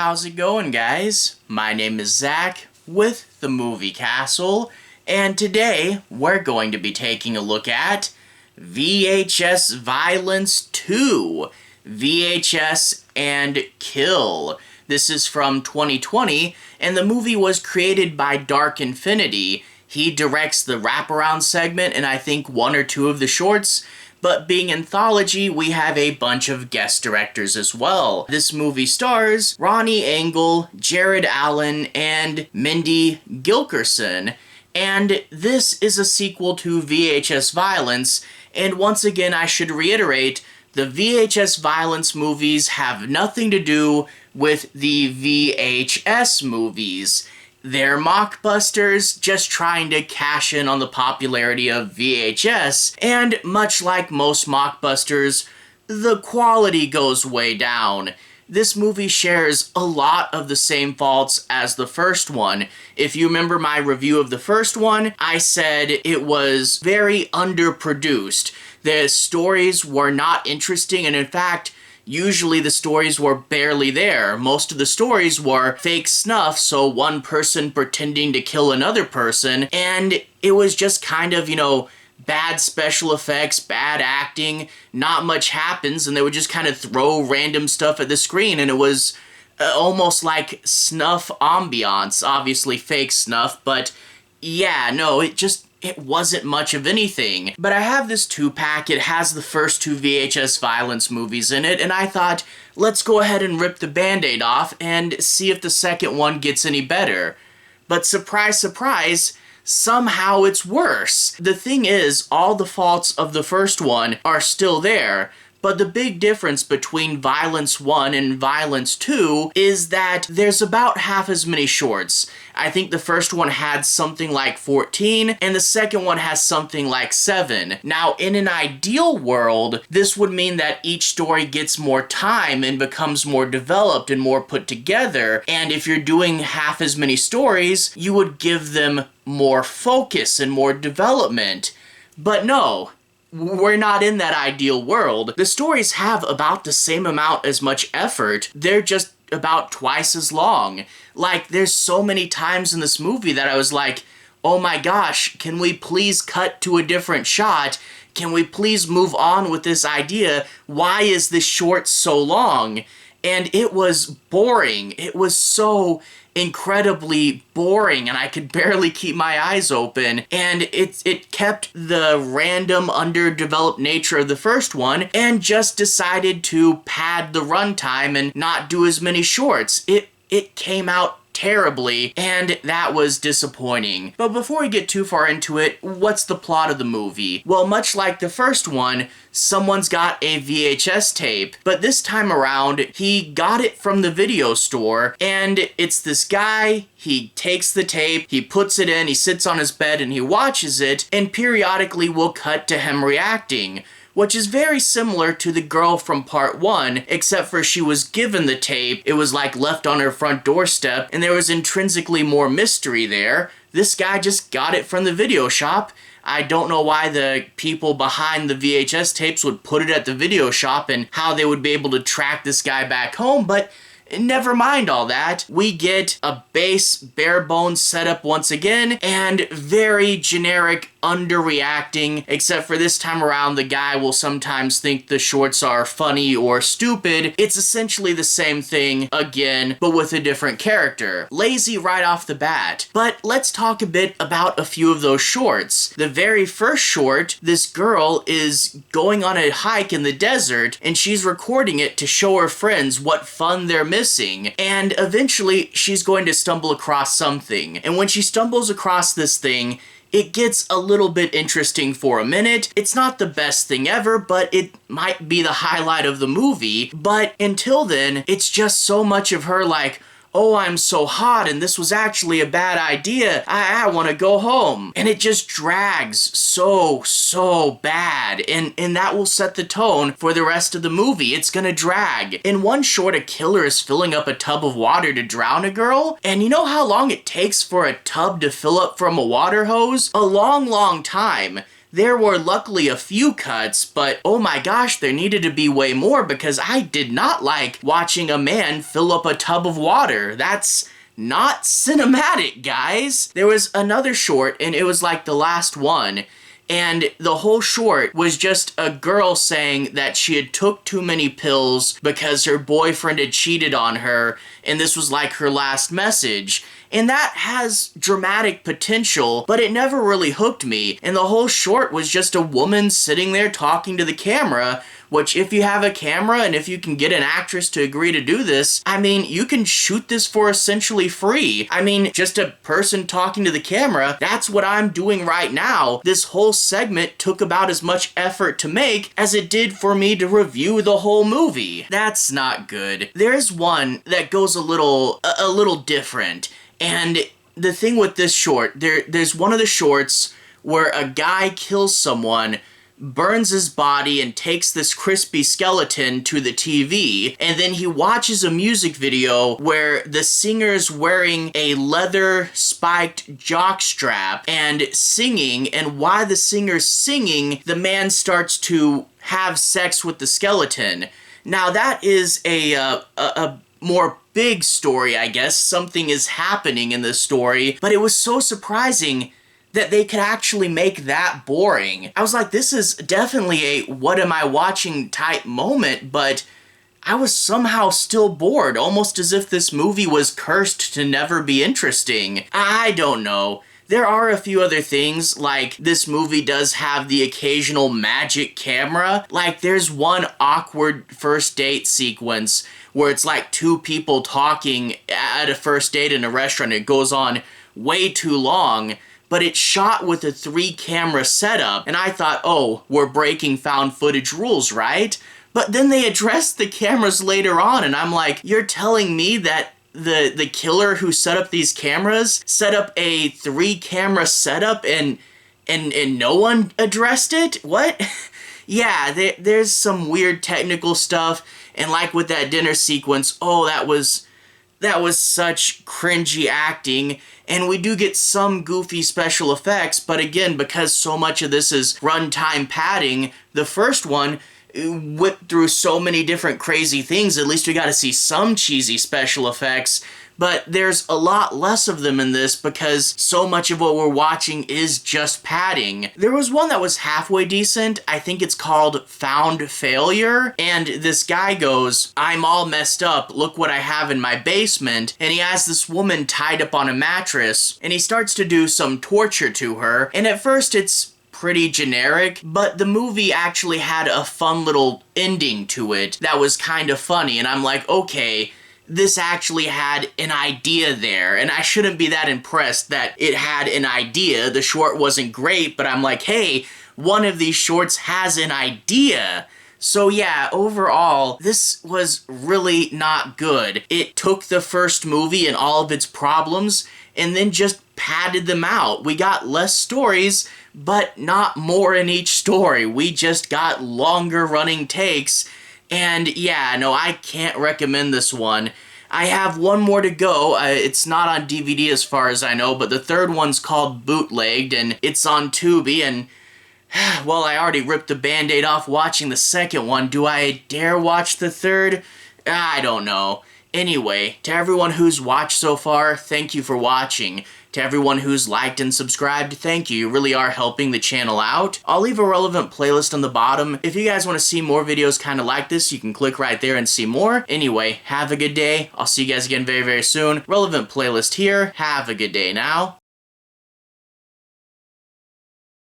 How's it going, guys? My name is Zach with the Movie Castle, and today we're going to be taking a look at VHS Violence II, VHS and Kill. This is from 2020, and the movie was created by Dark Infinity. He directs the wraparound segment and I think one or two of the shorts. But being Anthology, we have a bunch of guest directors as well. This movie stars Ronnie Angel, Jared Allen, and Mindy Glikerson. And this is a sequel to VHS Violence, and once again I should reiterate, the VHS Violence movies have nothing to do with the VHS movies. They're mockbusters, just trying to cash in on the popularity of VHS, and much like most mockbusters, the quality goes way down. This movie shares a lot of the same faults as the first one. If you remember my review of the first one, I said it was very underproduced. The stories were not interesting, and in fact, usually the stories were barely there. Most of the stories were fake snuff, so one person pretending to kill another person, and it was just kind of, bad special effects, bad acting, not much happens, and they would just kind of throw random stuff at the screen, and it was almost like snuff ambiance. Obviously fake snuff, but yeah, no, it wasn't much of anything. But I have this 2-pack, it has the first 2 VHS Violence movies in it, and I thought, let's go ahead and rip the band-aid off and see if the second one gets any better. But surprise, surprise, somehow it's worse. The thing is, all the faults of the first one are still there, but the big difference between Violence 1 and Violence 2 is that there's about half as many shorts. I think the first one had something like 14, and the second one has something like 7. Now, in an ideal world, this would mean that each story gets more time and becomes more developed and more put together, and if you're doing half as many stories, you would give them more focus and more development. But no, we're not in that ideal world. The stories have about the same amount as much effort, they're just about twice as long. Like, there's so many times in this movie that I was like, oh my gosh, can we please cut to a different shot? Can we please move on with this idea? Why is this short so long? And it was boring. It was so incredibly boring, and I could barely keep my eyes open, and it kept the random, underdeveloped nature of the first one and just decided to pad the runtime and not do as many shorts. It came out terribly, and that was disappointing. But before we get too far into it, what's the plot of the movie? Well, much like the first one, someone's got a VHS tape, but this time around, he got it from the video store, and it's this guy, he takes the tape, he puts it in, he sits on his bed, and he watches it, and periodically we'll cut to him reacting, which is very similar to the girl from part 1, except for she was given the tape, it was like left on her front doorstep, and there was intrinsically more mystery there. This guy just got it from the video shop. I don't know why the people behind the VHS tapes would put it at the video shop and how they would be able to track this guy back home, but never mind all that. We get a base, bare-bones setup once again, and very generic underreacting, except for this time around the guy will sometimes think the shorts are funny or stupid. It's essentially the same thing again, but with a different character. Lazy right off the bat. But let's talk a bit about a few of those shorts. The very first short, this girl is going on a hike in the desert, and she's recording it to show her friends what fun they're missing, and eventually she's going to stumble across something. And when she stumbles across this thing, it gets a little bit interesting for a minute. It's not the best thing ever, but it might be the highlight of the movie. But until then, it's just so much of her like, oh, I'm so hot and this was actually a bad idea. I want to go home. And it just drags so bad. And that will set the tone for the rest of the movie. It's gonna drag. In one short, a killer is filling up a tub of water to drown a girl. And you know how long it takes for a tub to fill up from a water hose? A long time. There were luckily a few cuts, but oh my gosh, there needed to be way more because I did not like watching a man fill up a tub of water. That's not cinematic, guys. There was another short, and it was like the last one, and the whole short was just a girl saying that she had took too many pills because her boyfriend had cheated on her, and this was like her last message. And that has dramatic potential, but it never really hooked me. And the whole short was just a woman sitting there talking to the camera, which if you have a camera and if you can get an actress to agree to do this, I mean, you can shoot this for essentially free. I mean, just a person talking to the camera, that's what I'm doing right now. This whole segment took about as much effort to make as it did for me to review the whole movie. That's not good. There's one that goes a little different. And the thing with this short, there's one of the shorts where a guy kills someone, burns his body, and takes this crispy skeleton to the TV, and then he watches a music video where the singer's wearing a leather spiked jockstrap and singing, and while the singer's singing, the man starts to have sex with the skeleton. Now that is a more big story, I guess. Something is happening in this story, but it was so surprising that they could actually make that boring. I was like, this is definitely a what am I watching type moment, but I was somehow still bored, almost as if this movie was cursed to never be interesting. I don't know. There are a few other things, like this movie does have the occasional magic camera. Like there's one awkward first date sequence where it's like two people talking at a first date in a restaurant. It goes on way too long, but it's shot with a 3-camera setup. And I thought, oh, we're breaking found footage rules, right? But then they addressed the cameras later on, and I'm like, you're telling me that the killer who set up these cameras set up a 3-camera setup and no one addressed it? What? Yeah, there's some weird technical stuff, and like with that dinner sequence, oh, that was such cringy acting, and we do get some goofy special effects, but again, because so much of this is runtime padding, the first one whipped through so many different crazy things, at least we got to see some cheesy special effects, but there's a lot less of them in this because so much of what we're watching is just padding. There was one that was halfway decent. I think it's called Found Failure, and this guy goes, I'm all messed up, look what I have in my basement, and he has this woman tied up on a mattress, and he starts to do some torture to her, and at first it's pretty generic, but the movie actually had a fun little ending to it that was kind of funny, and I'm like, okay, this actually had an idea there, and I shouldn't be that impressed that it had an idea. The short wasn't great, but I'm like, hey, one of these shorts has an idea. So yeah, overall, this was really not good. It took the first movie and all of its problems and then just padded them out. We got less stories, but not more in each story. We just got longer running takes. And yeah, no, I can't recommend this one. I have one more to go. It's not on DVD as far as I know, but the third one's called Bootlegged, and it's on Tubi, and well, I already ripped the Band-Aid off watching the second one. Do I dare watch the third? I don't know. Anyway, to everyone who's watched so far, thank you for watching. To everyone who's liked and subscribed, thank you. You really are helping the channel out. I'll leave a relevant playlist on the bottom. If you guys want to see more videos kind of like this, you can click right there and see more. Anyway, have a good day. I'll see you guys again very, very soon. Relevant playlist here. Have a good day now.